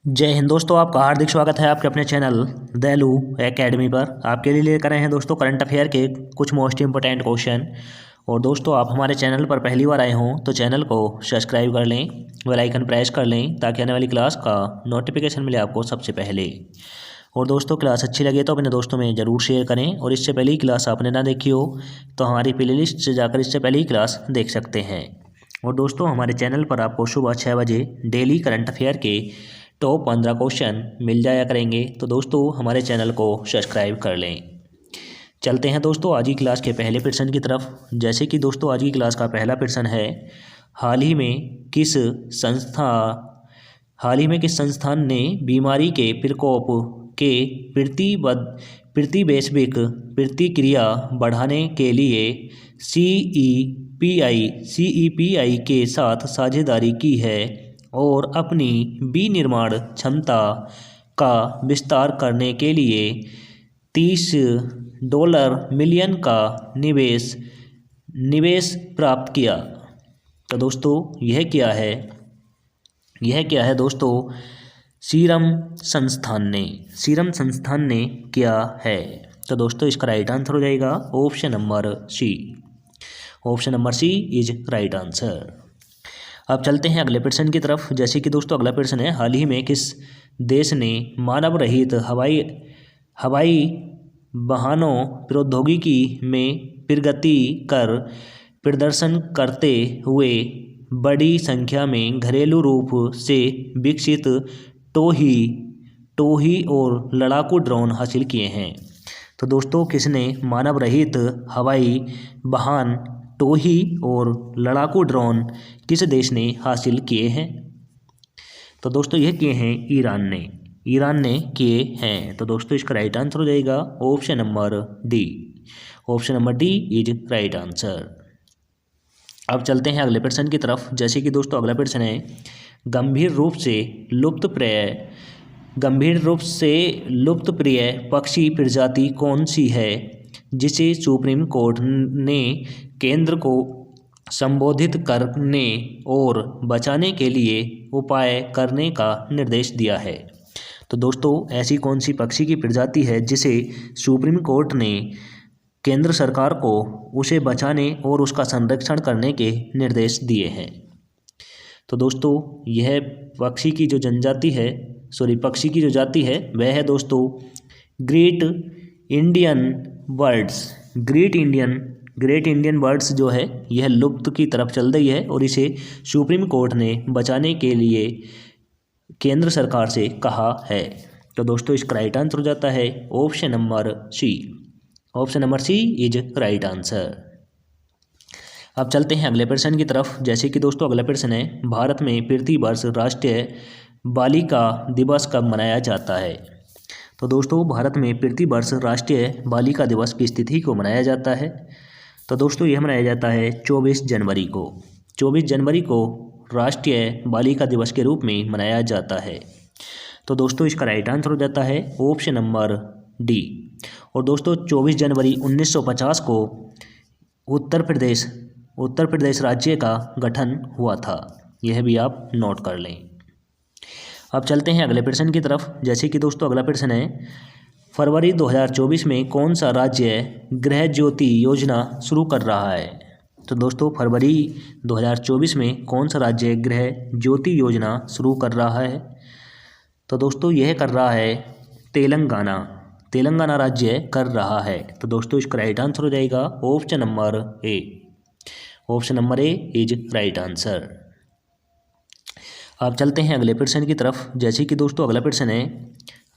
जय हिंद दोस्तों, आपका हार्दिक स्वागत है आपके अपने चैनल दैलू एकेडमी पर। आपके लिए लेकर आए हैं दोस्तों करंट अफेयर के कुछ मोस्ट इंपोर्टेंट क्वेश्चन। और दोस्तों, आप हमारे चैनल पर पहली बार आए हों तो चैनल को सब्सक्राइब कर लें, बेल आइकन प्रेस कर लें ताकि आने वाली क्लास का नोटिफिकेशन मिले आपको सबसे पहले। और दोस्तों, क्लास अच्छी लगे तो अपने दोस्तों में ज़रूर शेयर करें। और इससे पहले ही क्लास आपने ना देखी हो तो हमारी प्लेलिस्ट से जाकर इससे पहले ही क्लास देख सकते हैं। और दोस्तों, हमारे चैनल पर आपको सुबह 6 बजे डेली करंट अफेयर के टॉप 15 क्वेश्चन मिल जाया करेंगे। तो दोस्तों, हमारे चैनल को सब्सक्राइब कर लें। चलते हैं दोस्तों आज की क्लास के पहले प्रश्न की तरफ। जैसे कि दोस्तों, आज की क्लास का पहला प्रश्न है, हाल ही में किस संस्थान ने बीमारी के प्रकोप के प्रतिवैश्विक प्रतिक्रिया बढ़ाने के लिए सीईपीआई के साथ साझेदारी की है और अपनी विनिर्माण क्षमता का विस्तार करने के लिए $30 मिलियन का निवेश प्राप्त किया। तो दोस्तों, यह क्या है दोस्तों? सीरम संस्थान ने क्या है? तो दोस्तों, इसका राइट आंसर हो जाएगा option number C is right answer. अब चलते हैं अगले प्रश्न की तरफ। जैसे कि दोस्तों, अगला प्रश्न है, हाल ही में किस देश ने मानव रहित हवाई वाहनों प्रौद्योगिकी में प्रगति कर प्रदर्शन करते हुए बड़ी संख्या में घरेलू रूप से विकसित टोही और लड़ाकू ड्रोन हासिल किए हैं? तो दोस्तों, किसने मानव रहित हवाई वाहन टोही और लड़ाकू ड्रोन किस देश ने हासिल किए हैं? तो दोस्तों, यह किए हैं ईरान ने किए हैं। तो दोस्तों, इसका राइट आंसर हो जाएगा option number D is right answer. अब चलते हैं अगले प्रश्न की तरफ। जैसे कि दोस्तों, अगला प्रश्न है, गंभीर रूप से लुप्तप्राय पक्षी प्रजाति कौन सी है जिसे सुप्रीम कोर्ट ने केंद्र को संबोधित करने और बचाने के लिए उपाय करने का निर्देश दिया है? तो दोस्तों, ऐसी कौन सी पक्षी की प्रजाति है जिसे सुप्रीम कोर्ट ने केंद्र सरकार को उसे बचाने और उसका संरक्षण करने के निर्देश दिए हैं? तो दोस्तों, यह पक्षी की जो जाति है वह है दोस्तों ग्रेट इंडियन बर्ड्स जो है यह लुप्त की तरफ चल रही है और इसे सुप्रीम कोर्ट ने बचाने के लिए केंद्र सरकार से कहा है। तो दोस्तों, इसका राइट आंसर हो जाता है option number C is right answer. अब चलते हैं अगले प्रश्न की तरफ। जैसे कि दोस्तों, अगला प्रश्न है, भारत में प्रतिवर्ष राष्ट्रीय बालिका दिवस कब मनाया जाता है? तो दोस्तों, भारत में प्रतिवर्ष राष्ट्रीय बालिका दिवस किस तिथि को मनाया जाता है? तो दोस्तों, यह मनाया जाता है 24 जनवरी को। 24 जनवरी को राष्ट्रीय बालिका दिवस के रूप में मनाया जाता है। तो दोस्तों, इसका राइट आंसर हो जाता है ऑप्शन नंबर डी। और दोस्तों, 24 जनवरी 1950 को उत्तर प्रदेश राज्य का गठन हुआ था। यह भी आप नोट कर लें। अब चलते हैं अगले प्रश्न की तरफ। जैसे कि दोस्तों, अगला प्रश्न है, फरवरी 2024 में कौन सा राज्य गृह ज्योति योजना शुरू कर रहा है? तो दोस्तों, फरवरी 2024 में कौन सा राज्य गृह ज्योति योजना शुरू कर रहा है? तो दोस्तों, यह कर रहा है तेलंगाना राज्य कर रहा है। तो दोस्तों, इसका राइट आंसर हो जाएगा option number A is right answer. अब चलते हैं अगले प्रश्न की तरफ। जैसे कि दोस्तों, अगला प्रश्न है,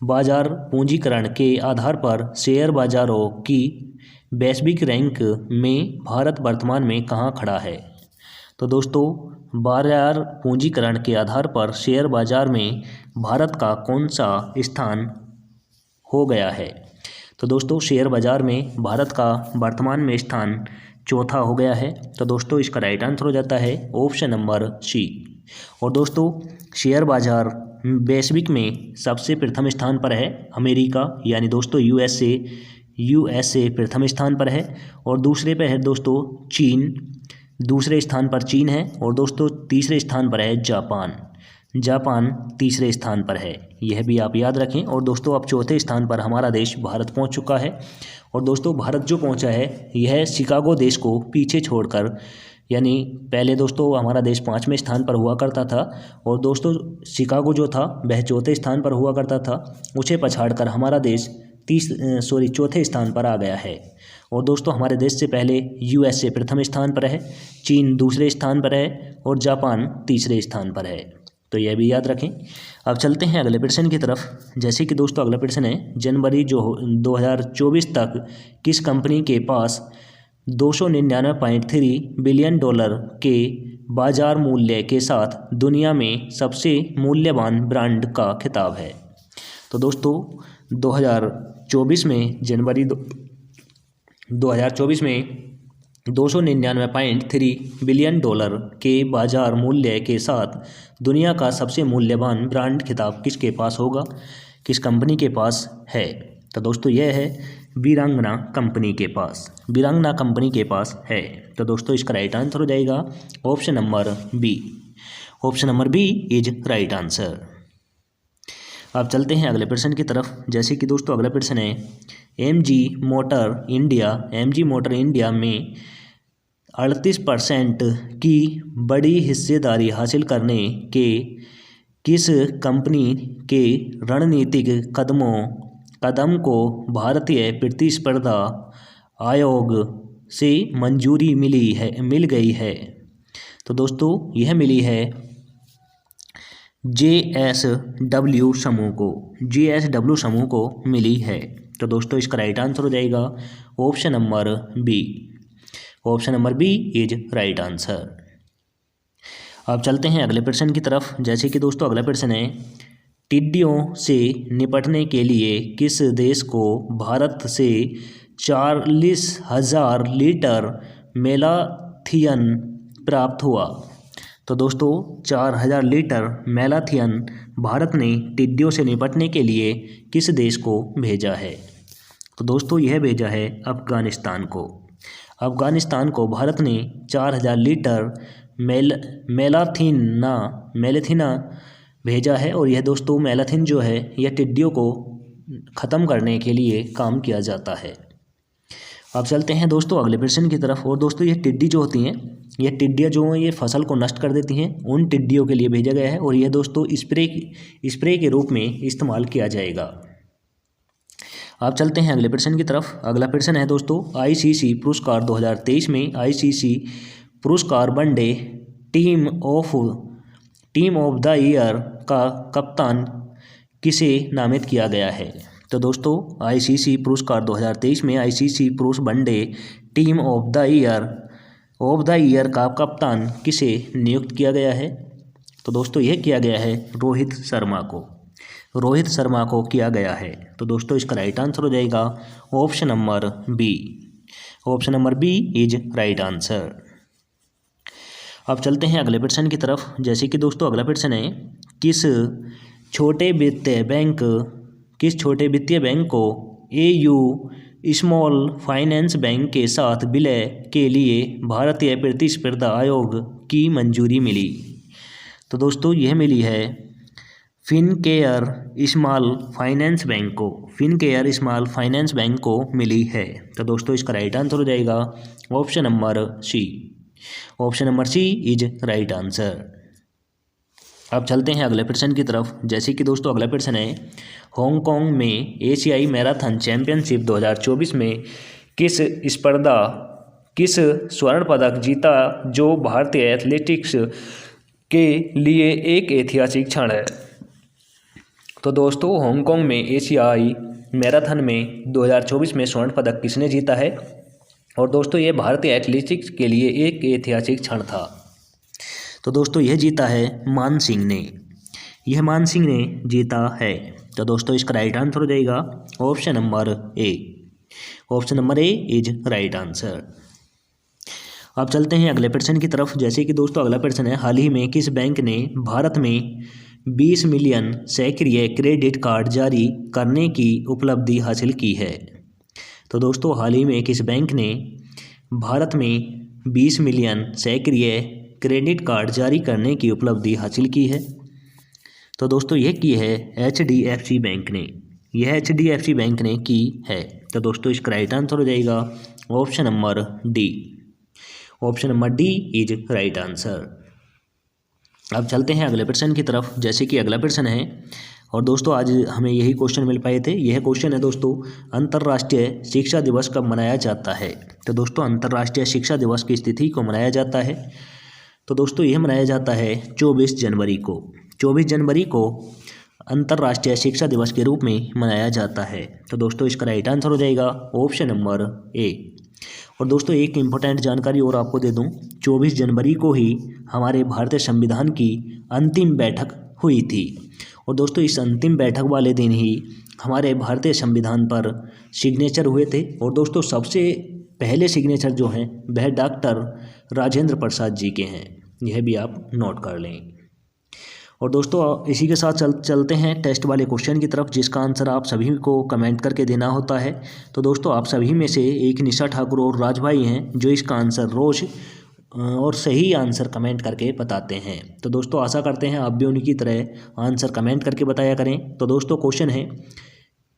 बाजार पूंजीकरण के आधार पर शेयर बाजारों की वैश्विक रैंक में भारत वर्तमान में कहाँ खड़ा है? तो दोस्तों, बाजार पूंजीकरण के आधार पर शेयर बाजार में भारत का कौन सा स्थान हो गया है? तो दोस्तों, शेयर बाजार में भारत का वर्तमान में स्थान चौथा हो गया है। तो दोस्तों, इसका राइट आंसर हो जाता है ऑप्शन नंबर सी। और दोस्तों, शेयर बाजार वैश्विक में सबसे प्रथम स्थान पर है अमेरिका, यानी दोस्तों यूएसए प्रथम स्थान पर है। और दूसरे पे है दोस्तों दूसरे स्थान पर चीन है। और दोस्तों, तीसरे स्थान पर है जापान। जापान तीसरे स्थान पर है। यह भी आप याद रखें। और दोस्तों अब चौथे स्थान पर हमारा देश भारत पहुंच चुका है। और दोस्तों भारत जो पहुंचा है यह शिकागो देश को पीछे छोड़कर, यानी पहले दोस्तों हमारा देश 5वें स्थान पर हुआ करता था और दोस्तों शिकागो जो था वह चौथे स्थान पर हुआ करता था, उसे पछाड़कर हमारा देश चौथे स्थान पर आ गया है। और दोस्तों हमारे देश से पहले USA प्रथम स्थान पर है, चीन दूसरे स्थान पर है और जापान तीसरे स्थान पर है। तो यह भी याद रखें। अब चलते हैं अगले प्रश्न की तरफ। जैसे कि दोस्तों अगला प्रश्न है, जनवरी 2024 तक किस कंपनी के पास $299.3 बिलियन के बाजार मूल्य के साथ दुनिया में सबसे मूल्यवान ब्रांड का खिताब है? तो दोस्तों 2024 में जनवरी 2024 में $299.3 बिलियन के बाजार मूल्य के साथ दुनिया का सबसे मूल्यवान ब्रांड खिताब किसके पास होगा, किस कंपनी के पास है? तो दोस्तों यह है वीरांगना कंपनी के पास, वीरांगना कंपनी के पास है। तो दोस्तों इसका राइट आंसर हो जाएगा option number B. Option number B is right answer. अब चलते हैं अगले प्रश्न की तरफ। जैसे कि दोस्तों अगला प्रश्न है, MG मोटर इंडिया में 38% की बड़ी हिस्सेदारी हासिल करने के किस कंपनी के रणनीतिक कदम को भारतीय प्रतिस्पर्धा आयोग से मंजूरी मिल गई है? तो दोस्तों यह मिली है JSW समूह को मिली है। तो दोस्तों इसका राइट आंसर हो जाएगा option number B. Option number B is right answer. अब चलते हैं अगले प्रश्न की तरफ। जैसे कि दोस्तों अगला प्रश्न है, टिड्डियों से निपटने के लिए किस देश को भारत से 40,000 लीटर मेलाथियन प्राप्त हुआ? तो दोस्तों 4,000 लीटर मेलाथियन भारत ने टिड्डियों से निपटने के लिए किस देश को भेजा है? तो दोस्तों यह भेजा है अफगानिस्तान को। अफगानिस्तान को भारत ने 4,000 लीटर मेलाथिना भेजा है। और यह दोस्तों मेलाथिन जो है यह टिड्डियों को ख़त्म करने के लिए काम किया जाता है। अब चलते हैं दोस्तों अगले प्रश्न की तरफ। और दोस्तों ये टिड्डी जो होती हैं, ये टिड्डियाँ जो हैं ये फसल को नष्ट कर देती हैं, उन टिड्डियों के लिए भेजा गया है। और यह दोस्तों स्प्रे के रूप में इस्तेमाल किया जाएगा। अब चलते हैं अगले प्रश्न की तरफ। अगला प्रश्न है दोस्तों, ICC पुरस्कार 2023 में ICC पुरस्कार one day team of the year का कप्तान किसे नामित किया गया है? तो दोस्तों ICC पुरस्कार 2023 में ICC पुरुष one day team of the year का कप्तान किसे नियुक्त किया गया है? तो दोस्तों यह किया गया है रोहित शर्मा को किया गया है। तो दोस्तों इसका राइट आंसर हो जाएगा option number B. Option number B is right answer. अब चलते हैं अगले प्रश्न की तरफ। जैसे कि दोस्तों अगला प्रश्न है, किस छोटे वित्तीय बैंक को AU स्मॉल फाइनेंस बैंक के साथ विलय के लिए भारतीय प्रतिस्पर्धा आयोग की मंजूरी मिली? तो दोस्तों यह मिली है फिनकेयर स्मॉल फाइनेंस बैंक को मिली है। तो दोस्तों इसका राइट आंसर हो जाएगा option number C. Option number C is right answer. अब चलते हैं अगले प्रश्न की तरफ। जैसे कि दोस्तों अगला प्रश्न है, हांगकांग में एशियाई मैराथन चैंपियनशिप 2024 में किस स्वर्ण पदक जीता जो भारतीय एथलेटिक्स के लिए एक ऐतिहासिक क्षण है? तो दोस्तों हांगकांग में एशियाई मैराथन में 2024 में स्वर्ण पदक किसने जीता है? और दोस्तों ये भारतीय एथलेटिक्स के लिए एक ऐतिहासिक क्षण था। तो दोस्तों यह जीता है मान सिंह ने जीता है। तो दोस्तों इसका राइट आंसर हो जाएगा option number A. Option number A is right answer. अब चलते हैं अगले प्रश्न की तरफ। जैसे कि दोस्तों अगला प्रश्न है, हाल ही में किस बैंक ने भारत में 20 मिलियन सक्रिय क्रेडिट कार्ड जारी करने की उपलब्धि हासिल की है? तो दोस्तों हाल ही में किस बैंक ने भारत में 20 मिलियन सक्रिय क्रेडिट कार्ड जारी करने की उपलब्धि हासिल की है? तो दोस्तों यह की है HDFC बैंक ने, यह HDFC बैंक ने की है। तो दोस्तों इसका राइट आंसर हो जाएगा option number D. Option number D is right answer. अब चलते हैं अगले प्रश्न की तरफ, जैसे कि अगला प्रश्न है, और दोस्तों आज हमें यही क्वेश्चन मिल पाए थे। यह क्वेश्चन है दोस्तों, अंतर्राष्ट्रीय शिक्षा दिवस कब मनाया जाता है। तो दोस्तों अंतर्राष्ट्रीय शिक्षा दिवस की तिथि को मनाया जाता है, तो दोस्तों यह मनाया जाता है 24 जनवरी को। 24 जनवरी को अंतर्राष्ट्रीय शिक्षा दिवस के रूप में मनाया जाता है। तो दोस्तों इसका राइट आंसर हो जाएगा ऑप्शन नंबर ए। और दोस्तों एक इम्पोर्टेंट जानकारी और आपको दे दूं, 24 जनवरी को ही हमारे भारतीय संविधान की अंतिम बैठक हुई थी। और दोस्तों इस अंतिम बैठक वाले दिन ही हमारे भारतीय संविधान पर सिग्नेचर हुए थे। और दोस्तों सबसे पहले सिग्नेचर जो हैं वह डॉक्टर राजेंद्र प्रसाद जी के हैं, यह भी आप नोट कर लें। और दोस्तों इसी के साथ चलते हैं टेस्ट वाले क्वेश्चन की तरफ, जिसका आंसर आप सभी को कमेंट करके देना होता है। तो दोस्तों आप सभी में से एक निशा ठाकुर और राज भाई हैं जो इसका आंसर रोज और सही आंसर कमेंट करके बताते हैं। तो दोस्तों आशा करते हैं आप भी उनकी तरह आंसर कमेंट करके बताया करें। तो दोस्तों क्वेश्चन है,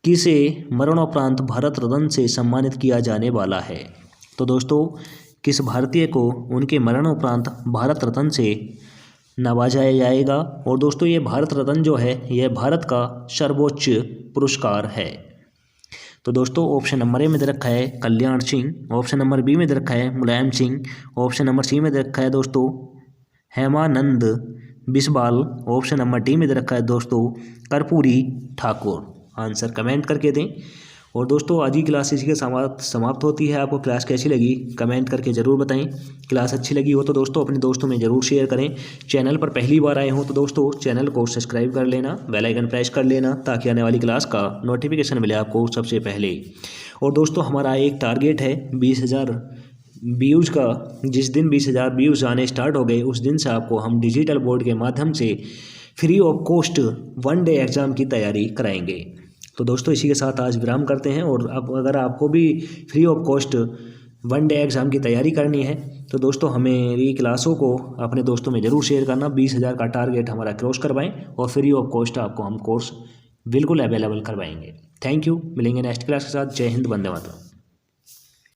किसे मरणोपरांत भारत रत्न से सम्मानित किया जाने वाला है। तो दोस्तों किस भारतीय को उनके मरणोपरांत भारत रत्न से नवाजा जाएगा। और दोस्तों ये भारत रत्न जो है यह भारत का सर्वोच्च पुरस्कार है। तो दोस्तों ऑप्शन नंबर ए में दे रखा है Kalyan Singh, option number B में दे रखा है मुलायम सिंह, ऑप्शन नंबर सी में दे रखा है दोस्तों Hemanand Biswal, option number D में दे रखा है दोस्तों कर्पूरी ठाकुर। आंसर कमेंट करके दें। और दोस्तों आज की क्लास इसी के समाप्त होती है। आपको क्लास कैसी लगी कमेंट करके ज़रूर बताएं। क्लास अच्छी लगी हो तो दोस्तों अपने दोस्तों में ज़रूर शेयर करें। चैनल पर पहली बार आए हो तो दोस्तों चैनल को सब्सक्राइब कर लेना, बेल आइकन प्रेस कर लेना, ताकि आने वाली क्लास का नोटिफिकेशन मिले आपको सबसे पहले। और दोस्तों हमारा एक टारगेट है 20,000 व्यूज़ का। जिस दिन 20,000 व्यूज़ आने स्टार्ट हो गए उस दिन से आपको हम डिजिटल बोर्ड के माध्यम से free of cost 1 day exam की तैयारी कराएंगे। तो दोस्तों इसी के साथ आज विराम करते हैं। और अब अगर आपको भी free of cost 1 day exam की तैयारी करनी है तो दोस्तों हमेरी क्लासों को अपने दोस्तों में ज़रूर शेयर करना। 20,000 का टारगेट हमारा क्रॉस करवाएं और फ्री ऑफ कॉस्ट आपको हम कोर्स बिल्कुल अवेलेबल करवाएंगे। Thank you. मिलेंगे नेक्स्ट क्लास के साथ। जय हिंद, वंदे मातरम।